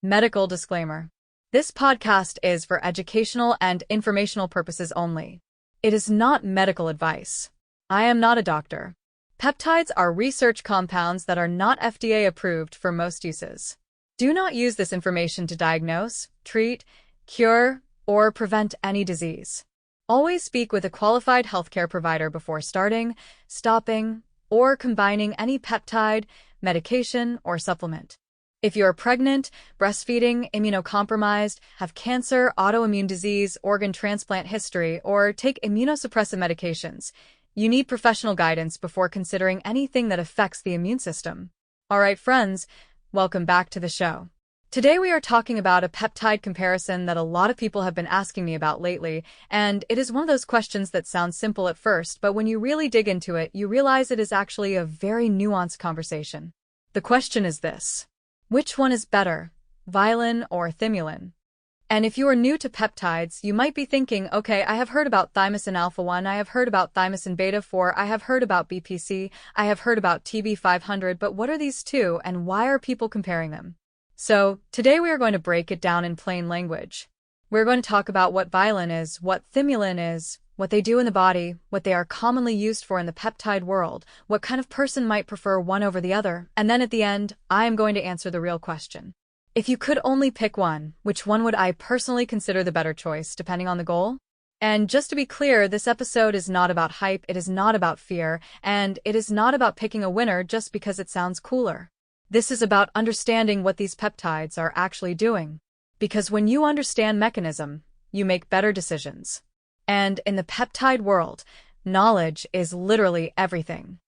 Medical disclaimer. This podcast is for educational and informational purposes only. It is not medical advice. I am not a doctor. Peptides are research compounds that are not FDA approved for most uses. Do not use this information to diagnose, treat, cure, or prevent any disease. Always speak with a qualified healthcare provider before starting, stopping, or combining any peptide, medication, or supplement. If you are pregnant, breastfeeding, immunocompromised, have cancer, autoimmune disease, organ transplant history, or take immunosuppressive medications, you need professional guidance before considering anything that affects the immune system. Alright friends, welcome back to the show. Today we are talking about a peptide comparison that a lot of people have been asking me about lately, and it is one of those questions that sounds simple at first, but when you really dig into it, you realize it is actually a very nuanced conversation. The question is this: which one is better, Vilon or Thymulin? And if you are new to peptides, you might be thinking, okay, I have heard about Thymus and alpha-1, I have heard about Thymus and beta-4, I have heard about BPC, I have heard about TB500, but what are these two and why are people comparing them? So, today we are going to break it down in plain language. We're going to talk about what Vilon is, what Thymulin is, what they do in the body, what they are commonly used for in the peptide world, what kind of person might prefer one over the other, and then at the end, I am going to answer the real question. If you could only pick one, which one would I personally consider the better choice, depending on the goal? And just to be clear, this episode is not about hype, it is not about fear, and it is not about picking a winner just because it sounds cooler. This is about understanding what these peptides are actually doing. Because when you understand mechanism, you make better decisions. And in the peptide world, knowledge is literally everything.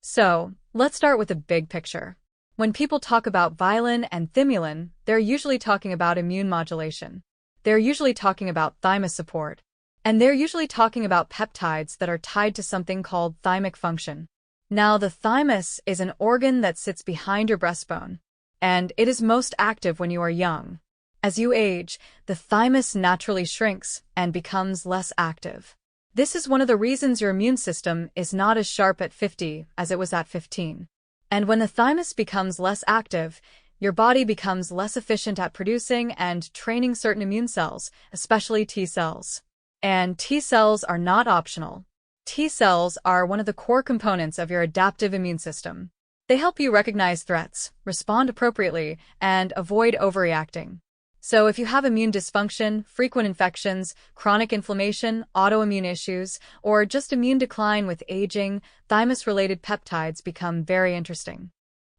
So, let's start with the big picture. When people talk about Vilon and Thymulin, they're usually talking about immune modulation. They're usually talking about thymus support. And they're usually talking about peptides that are tied to something called thymic function. Now, the thymus is an organ that sits behind your breastbone, and it is most active when you are young. As you age, the thymus naturally shrinks and becomes less active. This is one of the reasons your immune system is not as sharp at 50 as it was at 15. And when the thymus becomes less active, your body becomes less efficient at producing and training certain immune cells, especially T cells. And T cells are not optional. T cells are one of the core components of your adaptive immune system. They help you recognize threats, respond appropriately, and avoid overreacting. So if you have immune dysfunction, frequent infections, chronic inflammation, autoimmune issues, or just immune decline with aging, thymus-related peptides become very interesting.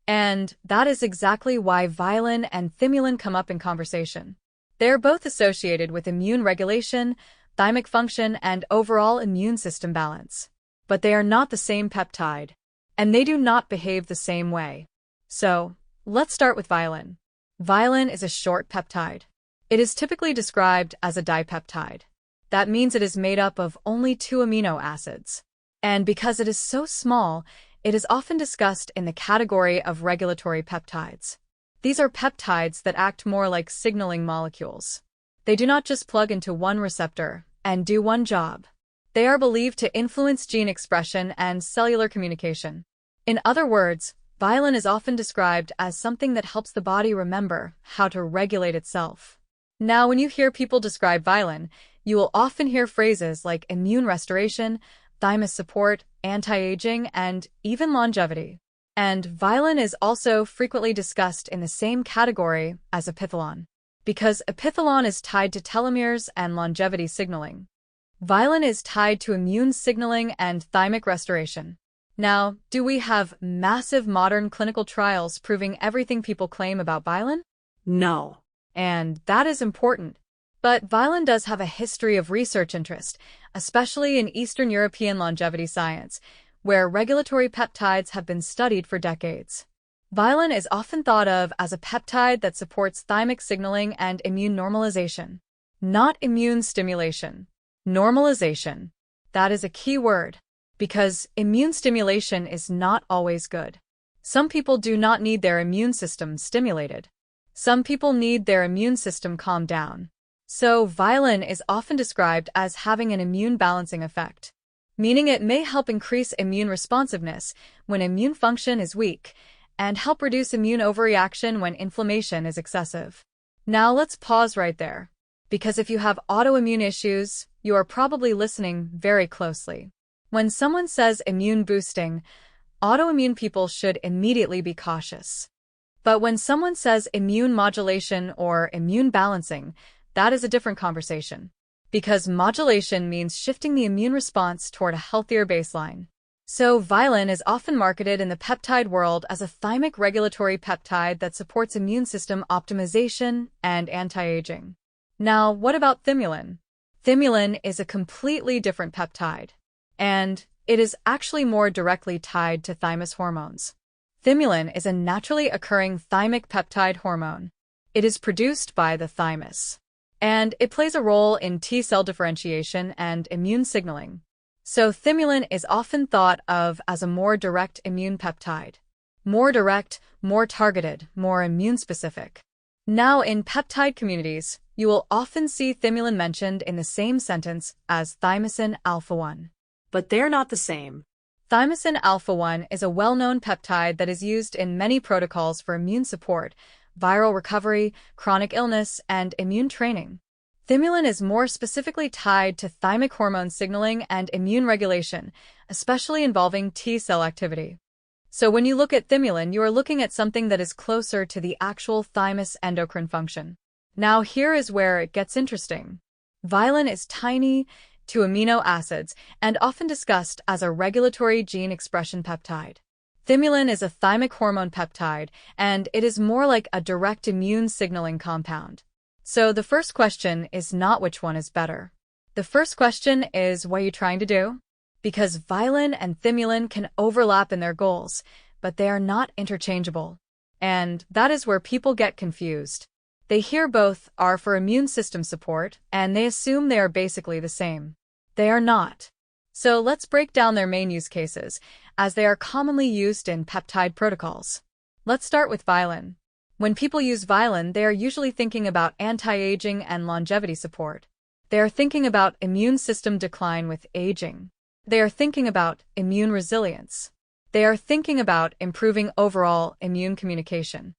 And that is exactly why Vilon and Thymulin come up in conversation. They are both associated with immune regulation, thymic function, and overall immune system balance. But they are not the same peptide, and they do not behave the same way. So, let's start with Vilon. Vilon is a short peptide. It is typically described as a dipeptide. That means it is made up of only 2 amino acids. And because it is so small, it is often discussed in the category of regulatory peptides. These are peptides that act more like signaling molecules. They do not just plug into one receptor and do one job. They are believed to influence gene expression and cellular communication. In other words, Vilon is often described as something that helps the body remember how to regulate itself. Now, when you hear people describe Vilon, you will often hear phrases like immune restoration, thymus support, anti-aging, and even longevity. And Vilon is also frequently discussed in the same category as epithalon, because epithalon is tied to telomeres and longevity signaling. Vilon is tied to immune signaling and thymic restoration. Now, do we have massive modern clinical trials proving everything people claim about Vilon? No. And that is important. But Vilon does have a history of research interest, especially in Eastern European longevity science, where regulatory peptides have been studied for decades. Vilon is often thought of as a peptide that supports thymic signaling and immune normalization. Not immune stimulation. Normalization. That is a key word. Because immune stimulation is not always good. Some people do not need their immune system stimulated. Some people need their immune system calmed down. So, Vilon is often described as having an immune balancing effect, meaning it may help increase immune responsiveness when immune function is weak, and help reduce immune overreaction when inflammation is excessive. Now let's pause right there, because if you have autoimmune issues, you are probably listening very closely. When someone says immune boosting, autoimmune people should immediately be cautious. But when someone says immune modulation or immune balancing, that is a different conversation. Because modulation means shifting the immune response toward a healthier baseline. So Vilon is often marketed in the peptide world as a thymic regulatory peptide that supports immune system optimization and anti-aging. Now, what about Thymulin? Thymulin is a completely different peptide, and it is actually more directly tied to thymus hormones. Thymulin is a naturally occurring thymic peptide hormone. It is produced by the thymus, and it plays a role in T-cell differentiation and immune signaling. So Thymulin is often thought of as a more direct immune peptide. More direct, more targeted, more immune-specific. Now, in peptide communities, you will often see Thymulin mentioned in the same sentence as thymosin alpha-1. But they're not the same. Thymosin alpha-1 is a well-known peptide that is used in many protocols for immune support, viral recovery, chronic illness, and immune training. Thymulin is more specifically tied to thymic hormone signaling and immune regulation, especially involving T-cell activity. So when you look at Thymulin, you are looking at something that is closer to the actual thymus endocrine function. Now here is where it gets interesting. Vilon is tiny, 2 amino acids, and often discussed as a regulatory gene expression peptide. Thymulin is a thymic hormone peptide, and it is more like a direct immune signaling compound. So the first question is not which one is better. The first question is, what are you trying to do? Because Vilon and Thymulin can overlap in their goals, but they are not interchangeable. And that is where people get confused. They hear both are for immune system support, and they assume they are basically the same. They are not. So let's break down their main use cases, as they are commonly used in peptide protocols. Let's start with Vilon. When people use Vilon, they are usually thinking about anti-aging and longevity support. They are thinking about immune system decline with aging. They are thinking about immune resilience. They are thinking about improving overall immune communication.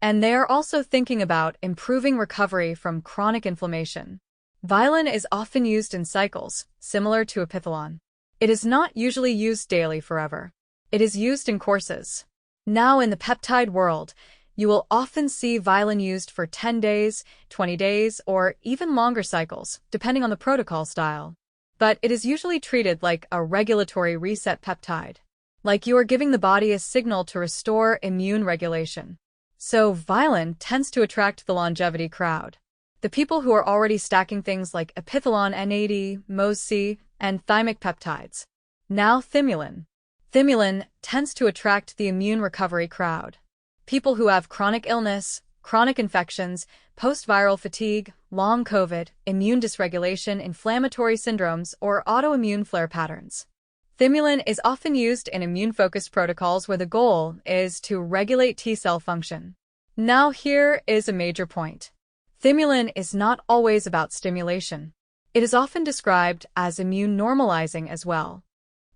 And they are also thinking about improving recovery from chronic inflammation. Vilon is often used in cycles, similar to Epithalon. It is not usually used daily forever. It is used in courses. Now in the peptide world, you will often see Vilon used for 10 days, 20 days, or even longer cycles, depending on the protocol style. But it is usually treated like a regulatory reset peptide, like you are giving the body a signal to restore immune regulation. So Vilon tends to attract the longevity crowd. The people who are already stacking things like Epithalon N80, MoC, and thymic peptides. Now Thymulin. Thymulin tends to attract the immune recovery crowd. People who have chronic illness, chronic infections, post-viral fatigue, long COVID, immune dysregulation, inflammatory syndromes, or autoimmune flare patterns. Thymulin is often used in immune-focused protocols where the goal is to regulate T-cell function. Now here is a major point. Thymulin is not always about stimulation. It is often described as immune normalizing as well.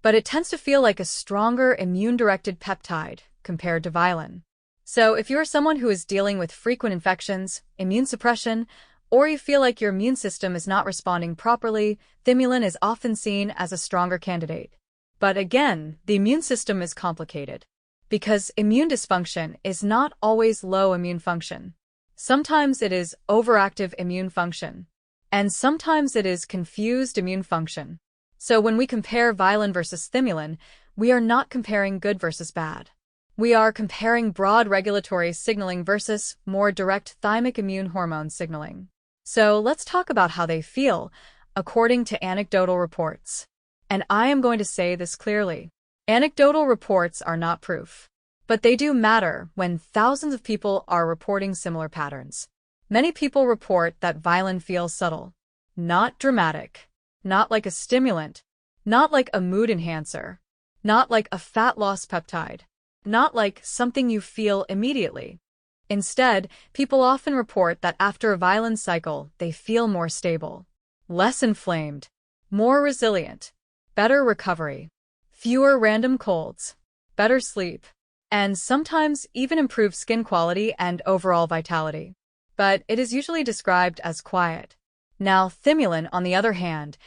But it tends to feel like a stronger immune-directed peptide compared to Vilon. So if you're someone who is dealing with frequent infections, immune suppression, or you feel like your immune system is not responding properly, Thymulin is often seen as a stronger candidate. But again, the immune system is complicated, because immune dysfunction is not always low immune function. Sometimes it is overactive immune function, and sometimes it is confused immune function. So when we compare Vilon versus Thymulin, we are not comparing good versus bad. We are comparing broad regulatory signaling versus more direct thymic immune hormone signaling. So let's talk about how they feel, according to anecdotal reports. And I am going to say this clearly. Anecdotal reports are not proof. But they do matter when thousands of people are reporting similar patterns. Many people report that Vilon feels subtle, not dramatic, not like a stimulant, not like a mood enhancer, not like a fat loss peptide, not like something you feel immediately. Instead, people often report that after a Vilon cycle, they feel more stable, less inflamed, more resilient, better recovery, fewer random colds, better sleep, and sometimes even improved skin quality and overall vitality. but it is usually described as quiet. Now, Thymulin, on the other hand,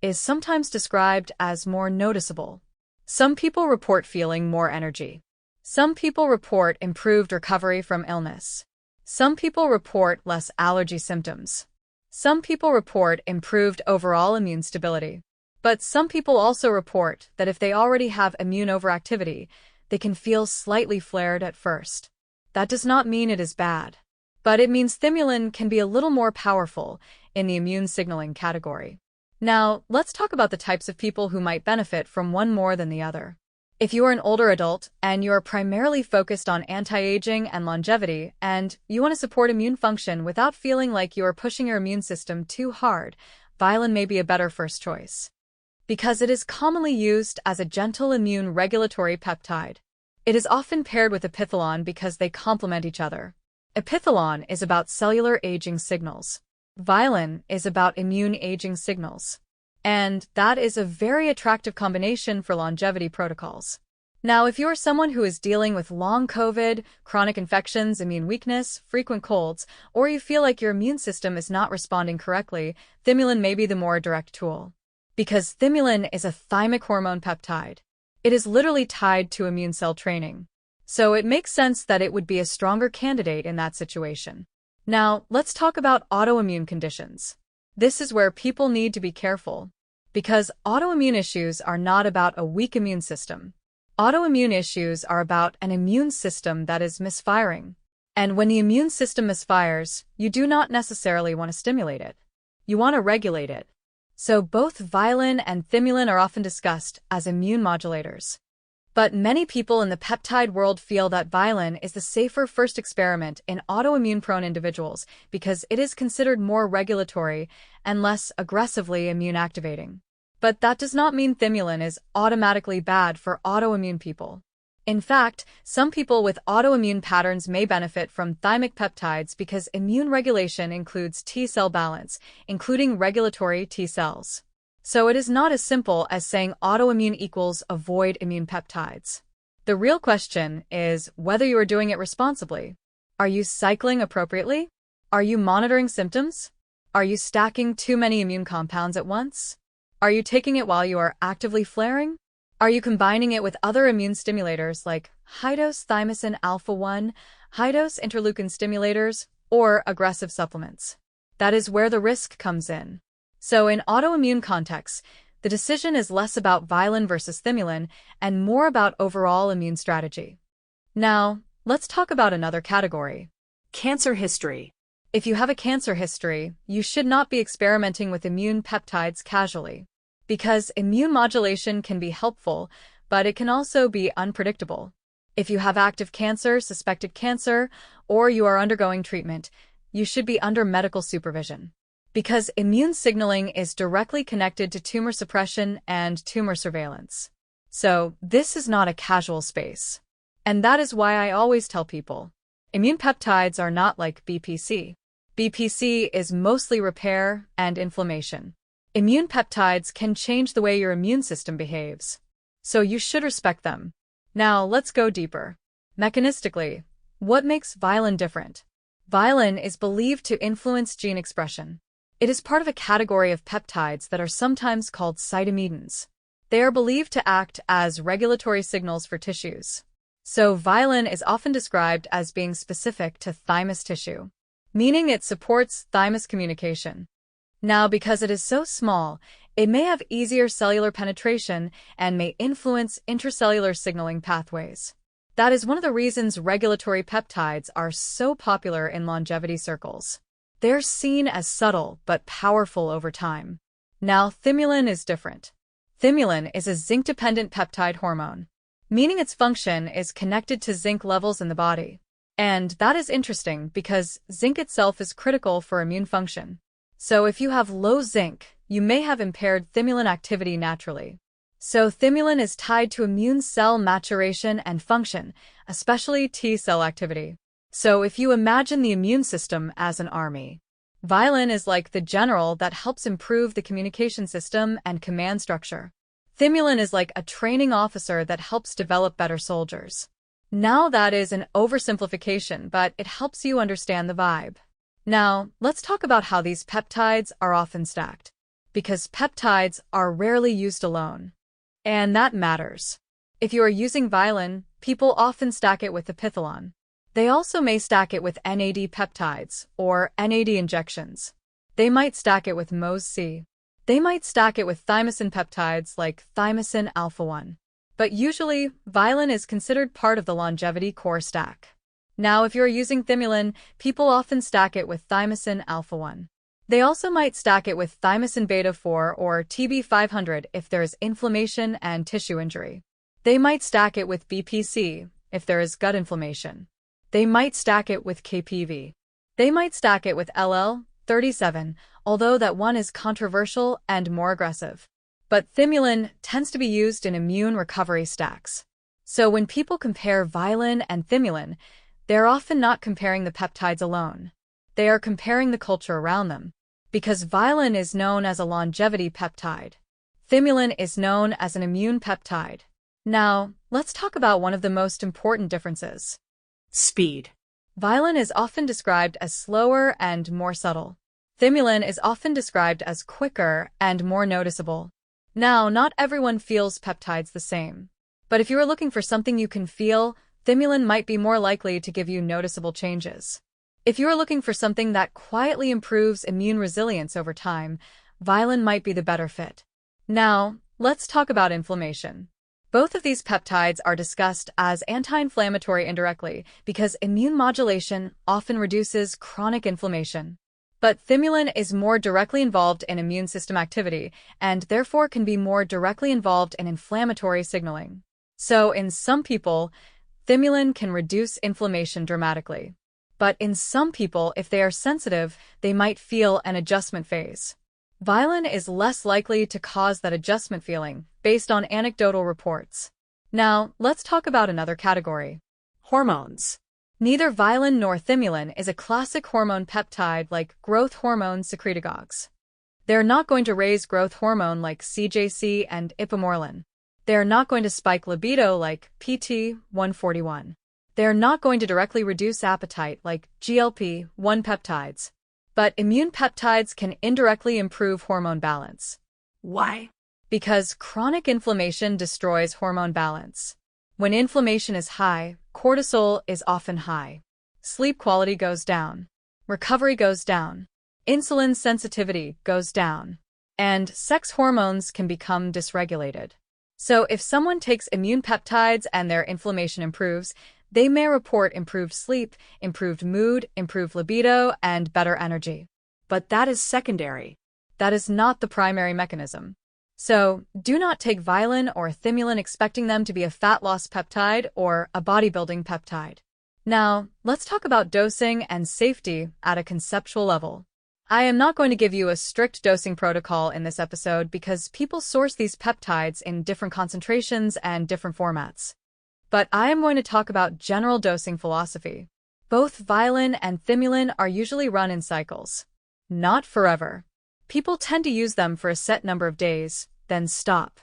is sometimes described as more noticeable. Some people report feeling more energy. Some people report improved recovery from illness. Some people report less allergy symptoms. Some people report improved overall immune stability. But some people also report that if they already have immune overactivity, they can feel slightly flared at first. That does not mean it is bad, but it means Thymulin can be a little more powerful in the immune signaling category. Now, let's talk about the types of people who might benefit from one more than the other. If you are an older adult and you are primarily focused on anti-aging and longevity, and you want to support immune function without feeling like you are pushing your immune system too hard, Vilon may be a better first choice. Because it is commonly used as a gentle immune regulatory peptide. It is often paired with Epithalon because they complement each other. Epithalon is about cellular aging signals. Vilon is about immune aging signals. And that is a very attractive combination for longevity protocols. Now, if you are someone who is dealing with long COVID, chronic infections, immune weakness, frequent colds, or you feel like your immune system is not responding correctly, Thymulin may be the more direct tool. Because Thymulin is a thymic hormone peptide. It is literally tied to immune cell training. So it makes sense that it would be a stronger candidate in that situation. Now, let's talk about autoimmune conditions. This is where people need to be careful. Because autoimmune issues are not about a weak immune system. Autoimmune issues are about an immune system that is misfiring. And when the immune system misfires, you do not necessarily want to stimulate it. You want to regulate it. So both Vilon and Thymulin are often discussed as immune modulators. But many people in the peptide world feel that Vilon is the safer first experiment in autoimmune-prone individuals because it is considered more regulatory and less aggressively immune-activating. But that does not mean Thymulin is automatically bad for autoimmune people. In fact, some people with autoimmune patterns may benefit from thymic peptides because immune regulation includes T-cell balance, including regulatory T cells. So it is not as simple as saying autoimmune equals avoid immune peptides. The real question is whether you are doing it responsibly. Are you cycling appropriately? Are you monitoring symptoms? Are you stacking too many immune compounds at once? Are you taking it while you are actively flaring? Are you combining it with other immune stimulators like high-dose thymosin alpha-1, high-dose interleukin stimulators, or aggressive supplements? That is where the risk comes in. So in autoimmune contexts, the decision is less about Vilon versus Thymulin and more about overall immune strategy. Now, let's talk about another category. Cancer history. If you have a cancer history, you should not be experimenting with immune peptides casually. Because immune modulation can be helpful, but it can also be unpredictable. If you have active cancer, suspected cancer, or you are undergoing treatment, you should be under medical supervision. Because immune signaling is directly connected to tumor suppression and tumor surveillance. So, this is not a casual space. And that is why I always tell people, immune peptides are not like BPC. BPC is mostly repair and inflammation. Immune peptides can change the way your immune system behaves. So you should respect them. Now, let's go deeper. Mechanistically, what makes Vilon different? Vilon is believed to influence gene expression. It is part of a category of peptides that are sometimes called cytomedins. They are believed to act as regulatory signals for tissues. So Vilon is often described as being specific to thymus tissue, meaning it supports thymus communication. Now, because it is so small, it may have easier cellular penetration and may influence intracellular signaling pathways. That is one of the reasons regulatory peptides are so popular in longevity circles. They're seen as subtle but powerful over time. Now, Thymulin is different. Thymulin is a zinc-dependent peptide hormone, meaning its function is connected to zinc levels in the body. And that is interesting because zinc itself is critical for immune function. So if you have low zinc, you may have impaired Thymulin activity naturally. So Thymulin is tied to immune cell maturation and function, especially T cell activity. So if you imagine the immune system as an army, Vilon is like the general that helps improve the communication system and command structure. Thymulin is like a training officer that helps develop better soldiers. Now that is an oversimplification, but it helps you understand the vibe. Now, let's talk about how these peptides are often stacked, because peptides are rarely used alone. And that matters. If you are using Vilon, people often stack it with the Epithalon. They also may stack it with NAD peptides, or NAD injections. They might stack it with MOS-C. They might stack it with thymosin peptides like thymosin alpha-1. But usually, Vilon is considered part of the longevity core stack. Now, if you're using Thymulin, people often stack it with thymosin alpha-1. They also might stack it with thymosin beta-4 or TB500 if there is inflammation and tissue injury. They might stack it with BPC if there is gut inflammation. They might stack it with KPV. They might stack it with LL37, although that one is controversial and more aggressive. But Thymulin tends to be used in immune recovery stacks. So when people compare Vilon and Thymulin, they're often not comparing the peptides alone. They are comparing the culture around them. Because Vilon is known as a longevity peptide, Thymulin is known as an immune peptide. Now, let's talk about one of the most important differences. Speed. Vilon is often described as slower and more subtle. Thymulin is often described as quicker and more noticeable. Now, not everyone feels peptides the same. But if you are looking for something you can feel, Thymulin might be more likely to give you noticeable changes. If you are looking for something that quietly improves immune resilience over time, Vilon might be the better fit. Now, let's talk about inflammation. Both of these peptides are discussed as anti-inflammatory indirectly because immune modulation often reduces chronic inflammation. But Thymulin is more directly involved in immune system activity and therefore can be more directly involved in inflammatory signaling. So in some people, Thymulin can reduce inflammation dramatically. But in some people, if they are sensitive, they might feel an adjustment phase. Vilon is less likely to cause that adjustment feeling, based on anecdotal reports. Now, let's talk about another category. Hormones. Neither Vilon nor Thymulin is a classic hormone peptide like growth hormone secretagogues. They're not going to raise growth hormone like CJC and ipamorelin. They're not going to spike libido like PT-141. They're not going to directly reduce appetite like GLP-1 peptides. But immune peptides can indirectly improve hormone balance. Why? Because chronic inflammation destroys hormone balance. When inflammation is high, cortisol is often high. Sleep quality goes down. Recovery goes down. Insulin sensitivity goes down. And sex hormones can become dysregulated. So if someone takes immune peptides and their inflammation improves, they may report improved sleep, improved mood, improved libido, and better energy. But that is secondary. That is not the primary mechanism. So, do not take Vilon or Thymulin expecting them to be a fat loss peptide or a bodybuilding peptide. Now, let's talk about dosing and safety at a conceptual level. I am not going to give you a strict dosing protocol in this episode because people source these peptides in different concentrations and different formats. But I am going to talk about general dosing philosophy. Both Vilon and Thymulin are usually run in cycles. Not forever. People tend to use them for a set number of days, then stop.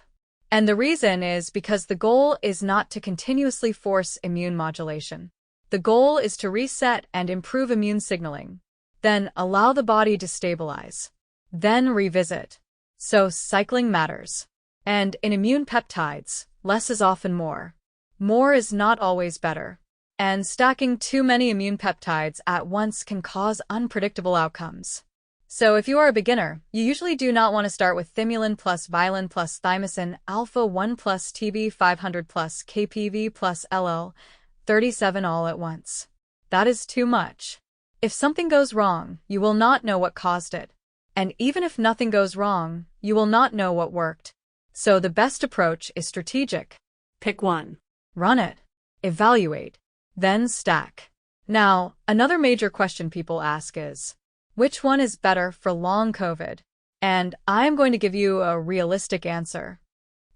And the reason is because the goal is not to continuously force immune modulation. The goal is to reset and improve immune signaling. Then allow the body to stabilize. Then revisit. So cycling matters. And in immune peptides, less is often more. More is not always better. And stacking too many immune peptides at once can cause unpredictable outcomes. So if you are a beginner, you usually do not want to start with Thymulin plus Vilon plus thymosin alpha-1 plus TB500 plus KPV plus LL37 all at once. That is too much. If something goes wrong, you will not know what caused it. And even if nothing goes wrong, you will not know what worked. So the best approach is strategic. Pick one. Run it. Evaluate. Then stack. Now, another major question people ask is, which one is better for long COVID? And I am going to give you a realistic answer.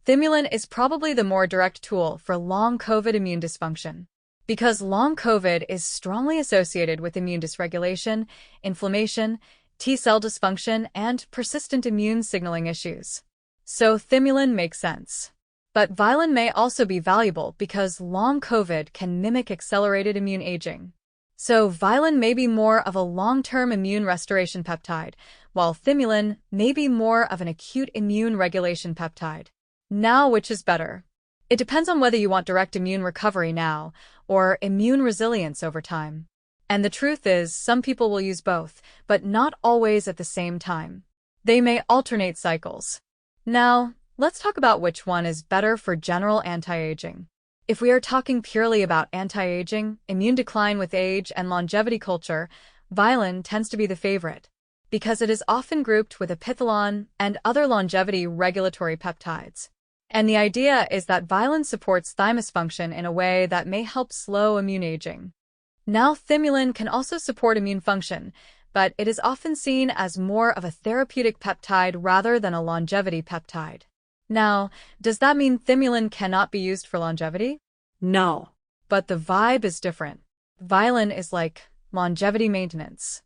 Thymulin is probably the more direct tool for long COVID immune dysfunction. Because long COVID is strongly associated with immune dysregulation, inflammation, T-cell dysfunction, and persistent immune signaling issues. So Thymulin makes sense. But Vilon may also be valuable because long COVID can mimic accelerated immune aging. So Vilon may be more of a long-term immune restoration peptide, while Thymulin may be more of an acute immune regulation peptide. Now, which is better? It depends on whether you want direct immune recovery now or immune resilience over time. And the truth is, some people will use both, but not always at the same time. They may alternate cycles. Now, let's talk about which one is better for general anti-aging. If we are talking purely about anti-aging, immune decline with age, and longevity culture, Vilon tends to be the favorite, because it is often grouped with Vilon and other longevity regulatory peptides. And the idea is that Vilon supports thymus function in a way that may help slow immune aging. Now, Thymulin can also support immune function, but it is often seen as more of a therapeutic peptide rather than a longevity peptide. Now, does that mean Thymulin cannot be used for longevity? No. But the vibe is different. Vilon is like longevity maintenance.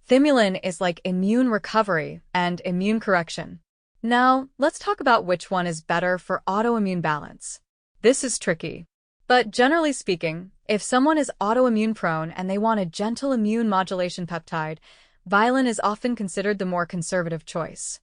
Thymulin is like immune recovery and immune correction. Now, let's talk about which one is better for autoimmune balance. This is tricky. But generally speaking, if someone is autoimmune prone and they want a gentle immune modulation peptide, Vilon is often considered the more conservative choice.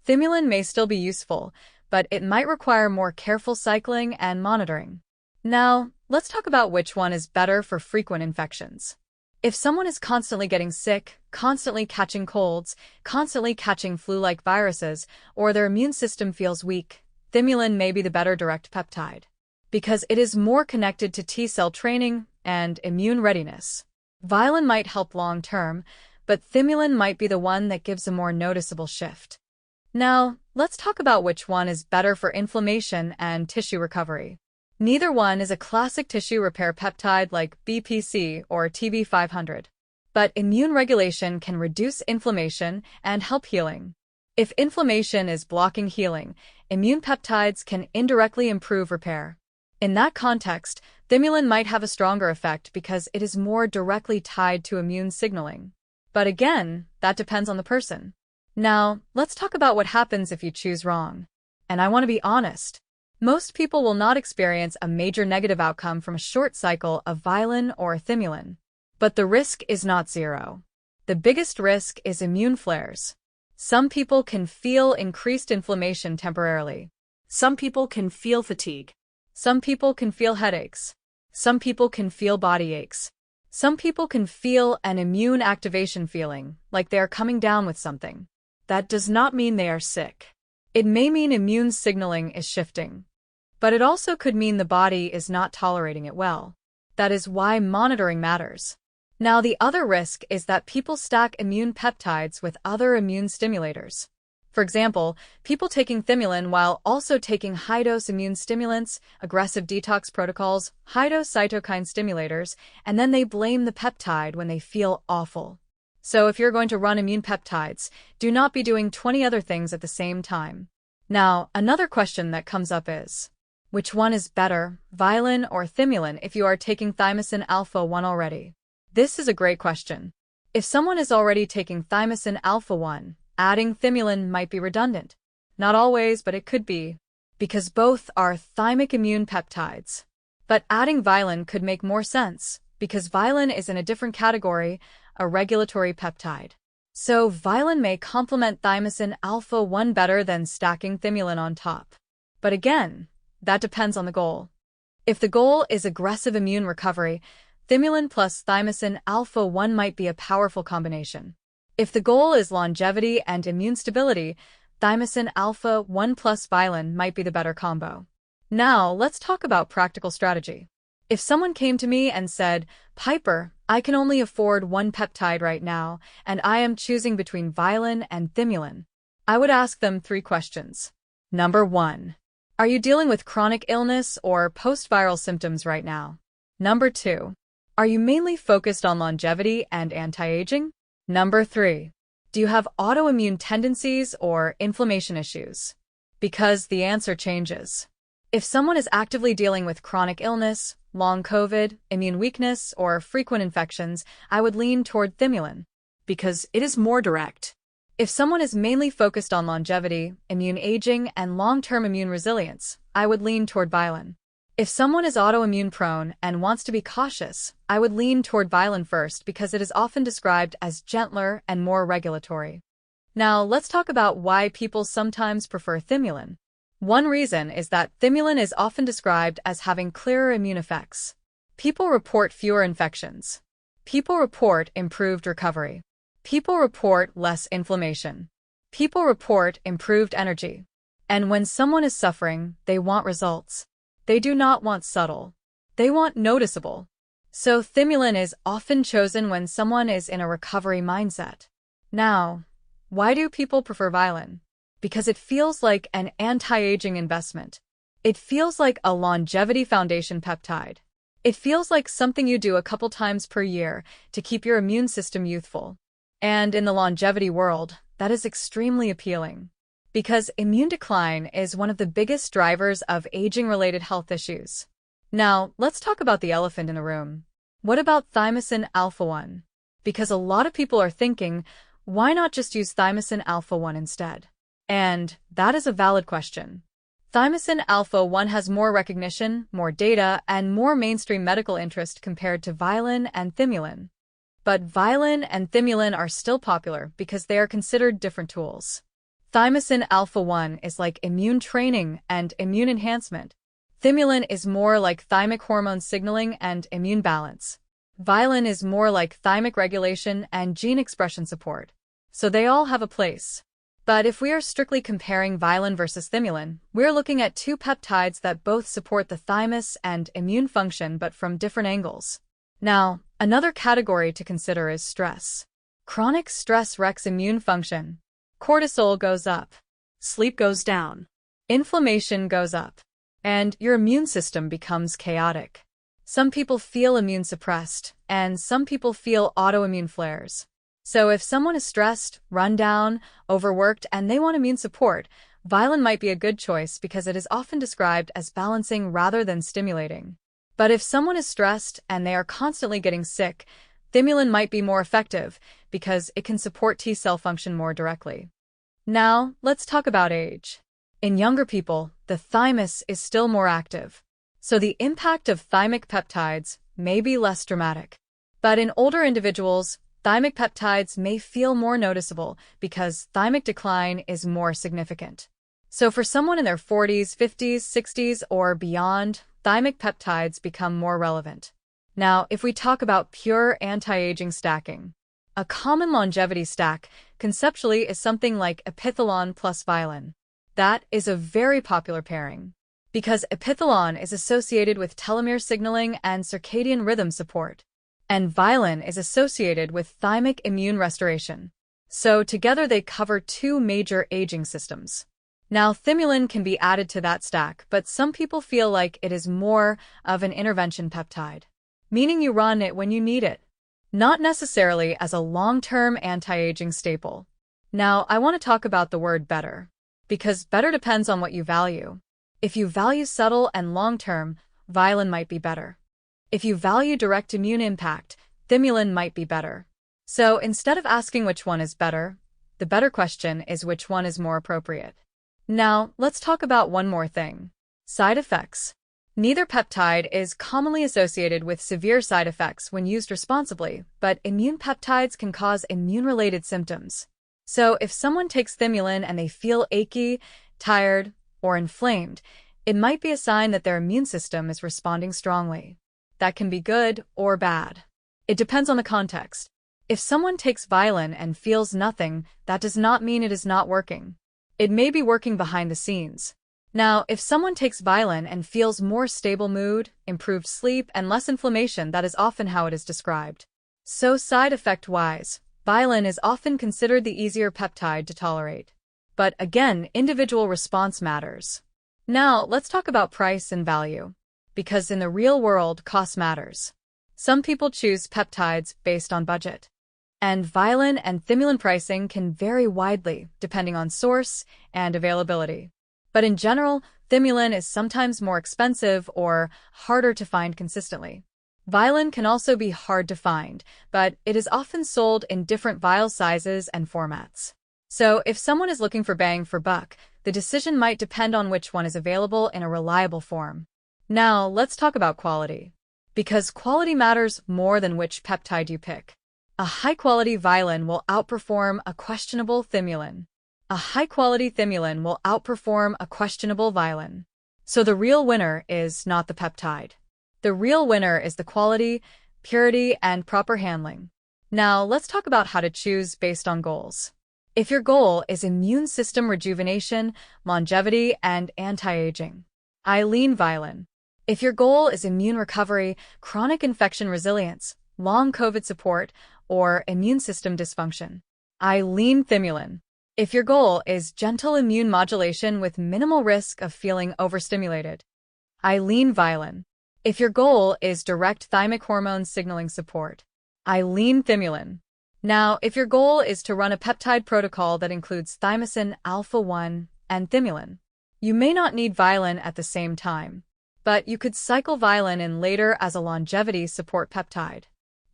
Thymulin may still be useful, but it might require more careful cycling and monitoring. Now, let's talk about which one is better for frequent infections. If someone is constantly getting sick, constantly catching colds, constantly catching flu-like viruses, or their immune system feels weak, Thymulin may be the better direct peptide, because it is more connected to T-cell training and immune readiness. Vilon might help long-term, but Thymulin might be the one that gives a more noticeable shift. Now, let's talk about which one is better for inflammation and tissue recovery. Neither one is a classic tissue repair peptide like BPC or TB500. But immune regulation can reduce inflammation and help healing. If inflammation is blocking healing, immune peptides can indirectly improve repair. In that context, Thymulin might have a stronger effect because it is more directly tied to immune signaling. But again, that depends on the person. Now, let's talk about what happens if you choose wrong. And I want to be honest. Most people will not experience a major negative outcome from a short cycle of Vilon or Thymulin. But the risk is not zero. The biggest risk is immune flares. Some people can feel increased inflammation temporarily. Some people can feel fatigue. Some people can feel headaches. Some people can feel body aches. Some people can feel an immune activation feeling, like they are coming down with something. That does not mean they are sick. It may mean immune signaling is shifting. But it also could mean the body is not tolerating it well. That is why monitoring matters. Now, the other risk is that people stack immune peptides with other immune stimulators. For example, people taking Thymulin while also taking high-dose immune stimulants, aggressive detox protocols, high-dose cytokine stimulators, and then they blame the peptide when they feel awful. So if you're going to run immune peptides, do not be doing 20 other things at the same time. Now, another question that comes up is, which one is better, Vilon or Thymulin if you are taking Thymosin alpha-1 already? This is a great question. If someone is already taking Thymosin alpha-1, adding Thymulin might be redundant. Not always, but it could be, because both are thymic immune peptides. But adding Vilon could make more sense, because Vilon is in a different category, a regulatory peptide. So Vilon may complement Thymosin alpha-1 better than stacking Thymulin on top. But again, that depends on the goal. If the goal is aggressive immune recovery, Thymulin plus Thymosin alpha-1 might be a powerful combination. If the goal is longevity and immune stability, Thymosin alpha-1 plus Vilon might be the better combo. Now, let's talk about practical strategy. If someone came to me and said, "Piper, I can only afford one peptide right now, and I am choosing between Vilon and Thymulin," I would ask them 3 questions. Number 1. Are you dealing with chronic illness or post-viral symptoms right now? Number 2. Are you mainly focused on longevity and anti-aging? Number 3. Do you have autoimmune tendencies or inflammation issues? Because the answer changes. If someone is actively dealing with chronic illness, long COVID, immune weakness, or frequent infections, I would lean toward Thymulin, because it is more direct. If someone is mainly focused on longevity, immune aging, and long-term immune resilience, I would lean toward Vilon. If someone is autoimmune prone and wants to be cautious, I would lean toward Vilon first because it is often described as gentler and more regulatory. Now, let's talk about why people sometimes prefer Thymulin. One reason is that Thymulin is often described as having clearer immune effects. People report fewer infections. People report improved recovery. People report less inflammation. People report improved energy. And when someone is suffering, they want results. They do not want subtle. They want noticeable. So Thymulin is often chosen when someone is in a recovery mindset. Now, why do people prefer Vilon? Because it feels like an anti-aging investment. It feels like a longevity foundation peptide. It feels like something you do a couple times per year to keep your immune system youthful. And in the longevity world, that is extremely appealing. Because immune decline is one of the biggest drivers of aging-related health issues. Now, let's talk about the elephant in the room. What about thymosin alpha-1? Because a lot of people are thinking, why not just use thymosin alpha-1 instead? And that is a valid question. Thymosin alpha-1 has more recognition, more data, and more mainstream medical interest compared to Vilon and Thymulin. But Vilon and Thymulin are still popular because they are considered different tools. Thymosin alpha-1 is like immune training and immune enhancement. Thymulin is more like thymic hormone signaling and immune balance. Vilon is more like thymic regulation and gene expression support. So they all have a place. But if we are strictly comparing Vilon versus Thymulin, we're looking at two peptides that both support the thymus and immune function but from different angles. Now, another category to consider is stress. Chronic stress wrecks immune function. Cortisol goes up. Sleep goes down. Inflammation goes up. And your immune system becomes chaotic. Some people feel immune suppressed, and some people feel autoimmune flares. So if someone is stressed, run down, overworked, and they want immune support, Vilon might be a good choice because it is often described as balancing rather than stimulating. But if someone is stressed and they are constantly getting sick, Thymulin might be more effective because it can support T-cell function more directly. Now, let's talk about age. In younger people, the thymus is still more active, so the impact of thymic peptides may be less dramatic. But in older individuals, thymic peptides may feel more noticeable because thymic decline is more significant. So for someone in their 40s, 50s, 60s, or beyond, thymic peptides become more relevant. Now, if we talk about pure anti-aging stacking, a common longevity stack conceptually is something like epithalon plus Vilon. That is a very popular pairing because epithalon is associated with telomere signaling and circadian rhythm support, and Vilon is associated with thymic immune restoration. So together they cover two major aging systems. Now, Thymulin can be added to that stack, but some people feel like it is more of an intervention peptide, meaning you run it when you need it, not necessarily as a long-term anti-aging staple. Now, I want to talk about the word better, because better depends on what you value. If you value subtle and long-term, Vilon might be better. If you value direct immune impact, Thymulin might be better. So instead of asking which one is better, the better question is which one is more appropriate. Now, let's talk about one more thing. Side effects. Neither peptide is commonly associated with severe side effects when used responsibly, but immune peptides can cause immune-related symptoms. So if someone takes Thymulin and they feel achy, tired, or inflamed, it might be a sign that their immune system is responding strongly. That can be good or bad. It depends on the context. If someone takes Vilon and feels nothing, that does not mean it is not working. It may be working behind the scenes. Now, if someone takes Vilon and feels more stable mood, improved sleep, and less inflammation, that is often how it is described. So side effect-wise, Vilon is often considered the easier peptide to tolerate. But again, individual response matters. Now, let's talk about price and value. Because in the real world, cost matters. Some people choose peptides based on budget. And Vilon and Thymulin pricing can vary widely depending on source and availability. But in general, Thymulin is sometimes more expensive or harder to find consistently. Vilon can also be hard to find, but it is often sold in different vial sizes and formats. So if someone is looking for bang for buck, the decision might depend on which one is available in a reliable form. Now, let's talk about quality. Because quality matters more than which peptide you pick. A high-quality Vilon will outperform a questionable Thymulin. A high-quality Thymulin will outperform a questionable Vilon. So the real winner is not the peptide. The real winner is the quality, purity, and proper handling. Now, let's talk about how to choose based on goals. If your goal is immune system rejuvenation, longevity, and anti-aging, I lean Vilon. If your goal is immune recovery, chronic infection resilience, long COVID support, or immune system dysfunction, I lean Thymulin. If your goal is gentle immune modulation with minimal risk of feeling overstimulated, I lean Vilon. If your goal is direct thymic hormone signaling support, I lean Thymulin. Now, if your goal is to run a peptide protocol that includes thymosin alpha-1 and Thymulin, you may not need Vilon at the same time, but you could cycle Vilon in later as a longevity support peptide.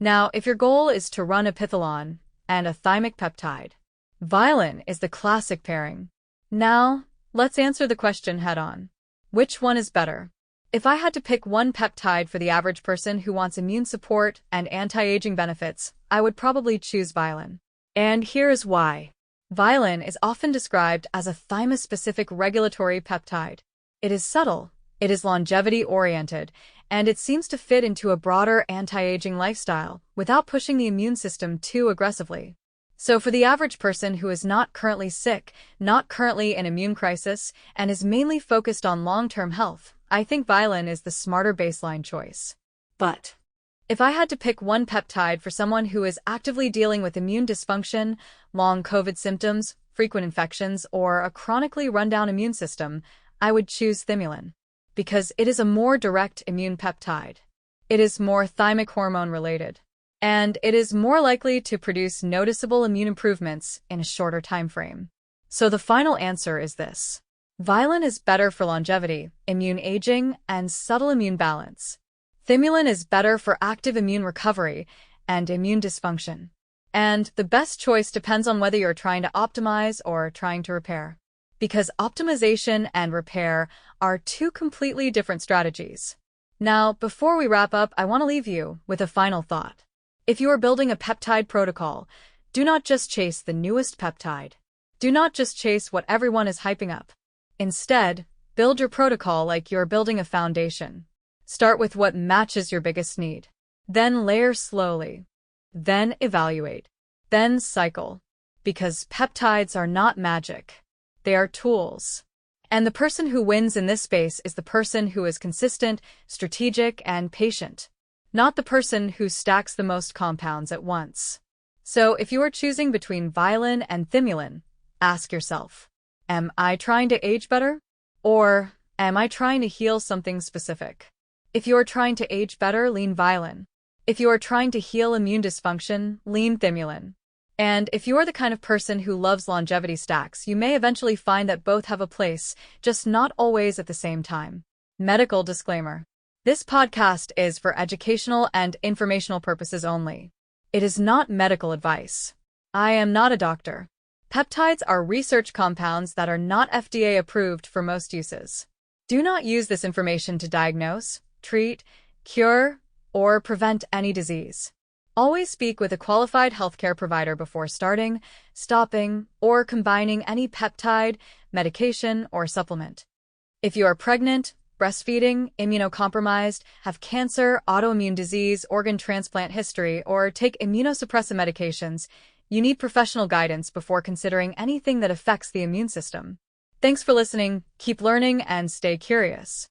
Now, if your goal is to run a Vilon and a thymic peptide, Vilon is the classic pairing. Now, let's answer the question head-on. Which one is better? If I had to pick one peptide for the average person who wants immune support and anti-aging benefits, I would probably choose Vilon. And here's why. Vilon is often described as a thymus-specific regulatory peptide. It is subtle, it is longevity-oriented, and it seems to fit into a broader anti-aging lifestyle without pushing the immune system too aggressively. So for the average person who is not currently sick, not currently in immune crisis, and is mainly focused on long-term health, I think Vilon is the smarter baseline choice. But if I had to pick one peptide for someone who is actively dealing with immune dysfunction, long COVID symptoms, frequent infections, or a chronically run-down immune system, I would choose Thymulin. Because it is a more direct immune peptide. It is more thymic hormone related. And it is more likely to produce noticeable immune improvements in a shorter time frame. So the final answer is this. Vilon is better for longevity, immune aging, and subtle immune balance. Thymulin is better for active immune recovery and immune dysfunction. And the best choice depends on whether you're trying to optimize or trying to repair. Because optimization and repair are two completely different strategies. Now, before we wrap up, I want to leave you with a final thought. If you are building a peptide protocol, do not just chase the newest peptide. Do not just chase what everyone is hyping up. Instead, build your protocol like you're building a foundation. Start with what matches your biggest need. Then layer slowly. Then evaluate. Then cycle. Because peptides are not magic. They are tools. And the person who wins in this space is the person who is consistent, strategic, and patient. Not the person who stacks the most compounds at once. So if you are choosing between Vilon and Thymulin, ask yourself, am I trying to age better? Or am I trying to heal something specific? If you are trying to age better, lean Vilon. If you are trying to heal immune dysfunction, lean Thymulin. And if you are the kind of person who loves longevity stacks, you may eventually find that both have a place, just not always at the same time. Medical disclaimer. This podcast is for educational and informational purposes only. It is not medical advice. I am not a doctor. Peptides are research compounds that are not FDA approved for most uses. Do not use this information to diagnose, treat, cure, or prevent any disease. Always speak with a qualified healthcare provider before starting, stopping, or combining any peptide, medication, or supplement. If you are pregnant, breastfeeding, immunocompromised, have cancer, autoimmune disease, organ transplant history, or take immunosuppressive medications, you need professional guidance before considering anything that affects the immune system. Thanks for listening, keep learning, and stay curious.